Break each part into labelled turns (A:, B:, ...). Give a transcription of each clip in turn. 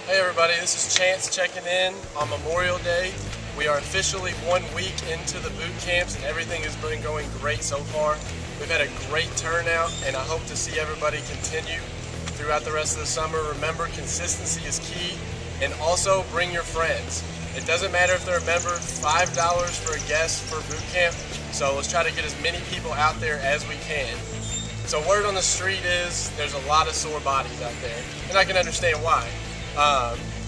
A: Hey everybody, this is Chance checking in on Memorial Day. We are officially 1 week into the boot camps and everything has been going great so far. We've had a great turnout and I hope to see everybody continue throughout the rest of the summer. Remember, consistency is key, and also bring your friends. It doesn't matter if they're a member, $5 for a guest for boot camp, so let's try to get as many people out there as we can. So word on the street is there's a lot of sore bodies out there, and I can understand why.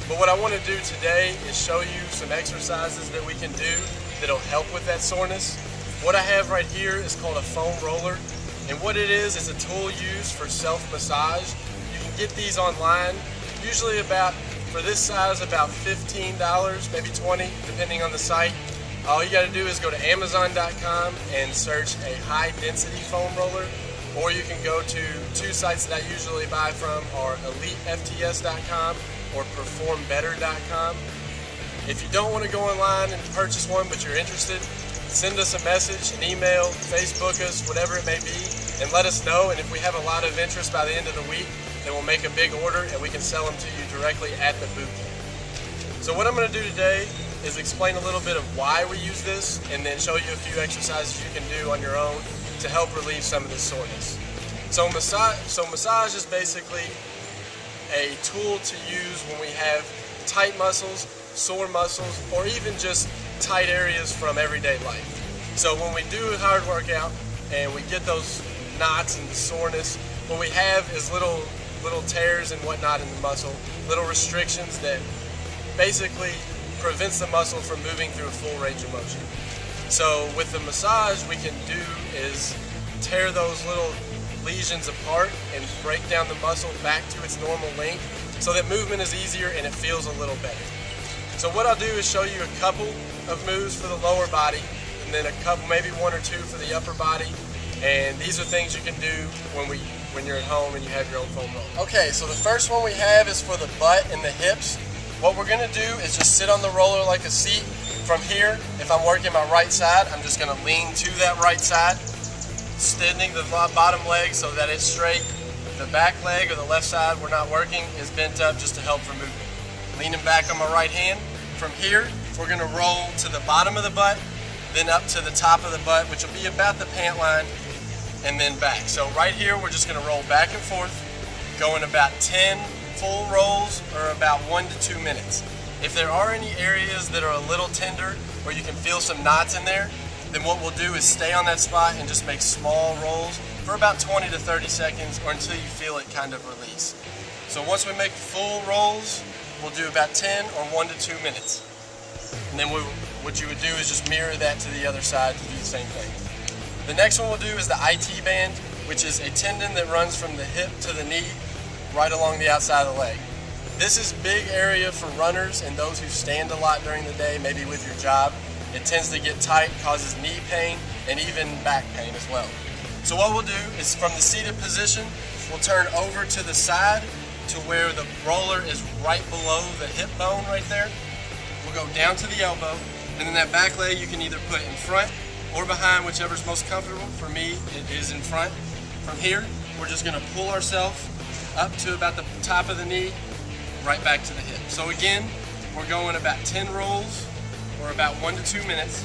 A: But what I want to do today is show you some exercises that we can do that'll help with that soreness. What I have right here is called a foam roller, and what it is a tool used for self-massage. You can get these online, usually for this size about $15, maybe $20, depending on the site. All you got to do is go to Amazon.com and search a high-density foam roller, or you can go to two sites that I usually buy from are alleviate.com or performbetter.com. If you don't want to go online and purchase one but you're interested, send us a message, an email, Facebook us, whatever it may be, and let us know. And if we have a lot of interest by the end of the week, then we'll make a big order and we can sell them to you directly at the boot camp. So what I'm going to do today is explain a little bit of why we use this and then show you a few exercises you can do on your own to help relieve some of this soreness. So massage is basically a tool to use when we have tight muscles, sore muscles, or even just tight areas from everyday life. So when we do a hard workout and we get those knots and the soreness, what we have is little tears and whatnot in the muscle, little restrictions that basically prevents the muscle from moving through a full range of motion. So with the massage, we can do is tear those little lesions apart and break down the muscle back to its normal length so that movement is easier and it feels a little better. So what I'll do is show you a couple of moves for the lower body and then a couple, maybe one or two for the upper body. And these are things you can do when you're at home and you have your own foam roller. Okay, so the first one we have is for the butt and the hips. What we're gonna do is just sit on the roller like a seat. From here, if I'm working my right side, I'm just gonna lean to that right side, extending the bottom leg so that it's straight. The back leg or the left side we're not working is bent up just to help for movement. Leaning back on my right hand. From here, we're gonna roll to the bottom of the butt, then up to the top of the butt, which will be about the pant line, and then back. So right here, we're just gonna roll back and forth, going about 10 full rolls or about 1 to 2 minutes. If there are any areas that are a little tender or you can feel some knots in there, then what we'll do is stay on that spot and just make small rolls for about 20 to 30 seconds or until you feel it kind of release. So once we make full rolls, we'll do about 10 or 1 to 2 minutes. And then what you would do is just mirror that to the other side to do the same thing. The next one we'll do is the IT band, which is a tendon that runs from the hip to the knee right along the outside of the leg. This is a big area for runners and those who stand a lot during the day, maybe with your job. It tends to get tight, causes knee pain, and even back pain as well. So what we'll do is from the seated position, we'll turn over to the side to where the roller is right below the hip bone right there. We'll go down to the elbow, and then that back leg you can either put in front or behind, whichever's most comfortable. For me, it is in front. From here, we're just gonna pull ourselves up to about the top of the knee, right back to the hip. So again, we're going about 10 rolls or about 1 to 2 minutes.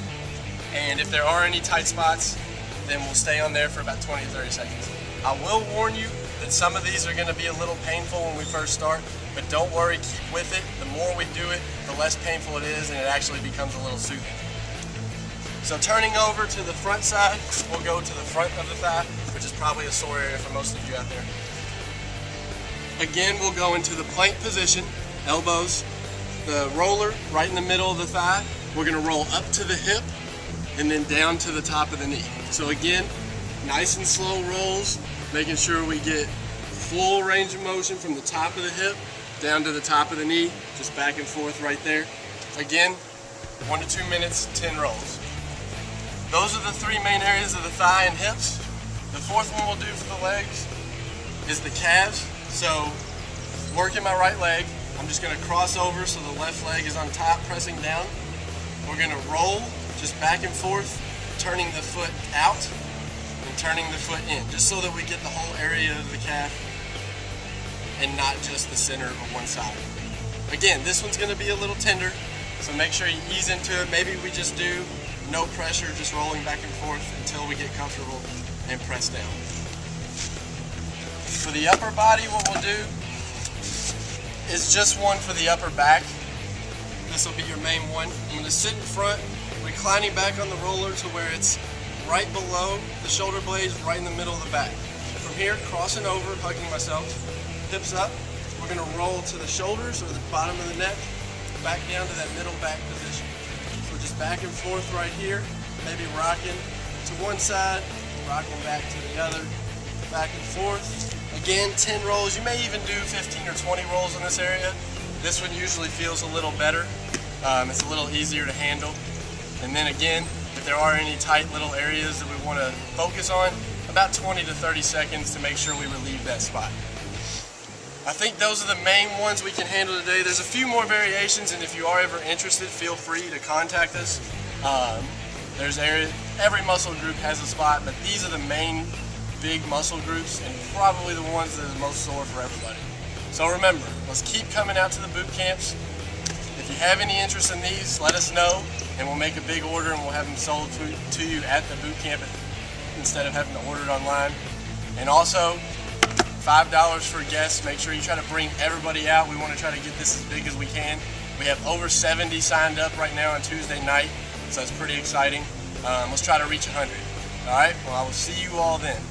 A: And if there are any tight spots, then we'll stay on there for about 20 to 30 seconds. I will warn you that some of these are gonna be a little painful when we first start, but don't worry, keep with it. The more we do it, the less painful it is, and it actually becomes a little soothing. So turning over to the front side, we'll go to the front of the thigh, which is probably a sore area for most of you out there. Again, we'll go into the plank position, elbows, the roller right in the middle of the thigh. We're gonna roll up to the hip and then down to the top of the knee. So again, nice and slow rolls, making sure we get full range of motion from the top of the hip down to the top of the knee, just back and forth right there. Again, 1 to 2 minutes, 10 rolls. Those are the three main areas of the thigh and hips. The fourth one we'll do for the legs is the calves. So working my right leg, I'm just gonna cross over so the left leg is on top, pressing down. We're gonna roll just back and forth, turning the foot out and turning the foot in, just so that we get the whole area of the calf and not just the center of one side. Again, this one's gonna be a little tender, so make sure you ease into it. Maybe we just do no pressure, just rolling back and forth until we get comfortable and press down. For the upper body, what we'll do is just one for the upper back. This will be your main one. I'm gonna sit in front, reclining back on the roller to where it's right below the shoulder blades, right in the middle of the back. From here, crossing over, hugging myself, hips up. We're gonna roll to the shoulders or the bottom of the neck, back down to that middle back position. So just back and forth right here, maybe rocking to one side, rocking back to the other, back and forth. Again, 10 rolls. You may even do 15 or 20 rolls in this area. This one usually feels a little better. It's a little easier to handle. And then again, if there are any tight little areas that we want to focus on, about 20 to 30 seconds to make sure we relieve that spot. I think those are the main ones we can handle today. There's a few more variations, and if you are ever interested, feel free to contact us. Every muscle group has a spot, but these are the main big muscle groups and probably the ones that are the most sore for everybody. So remember, let's keep coming out to the boot camps. If you have any interest in these, let us know, and we'll make a big order and we'll have them sold to you at the boot camp instead of having to order it online. And also, $5 for guests. Make sure you try to bring everybody out. We want to try to get this as big as we can. We have over 70 signed up right now on Tuesday night, so it's pretty exciting. Let's try to reach 100. All right, well, I will see you all then.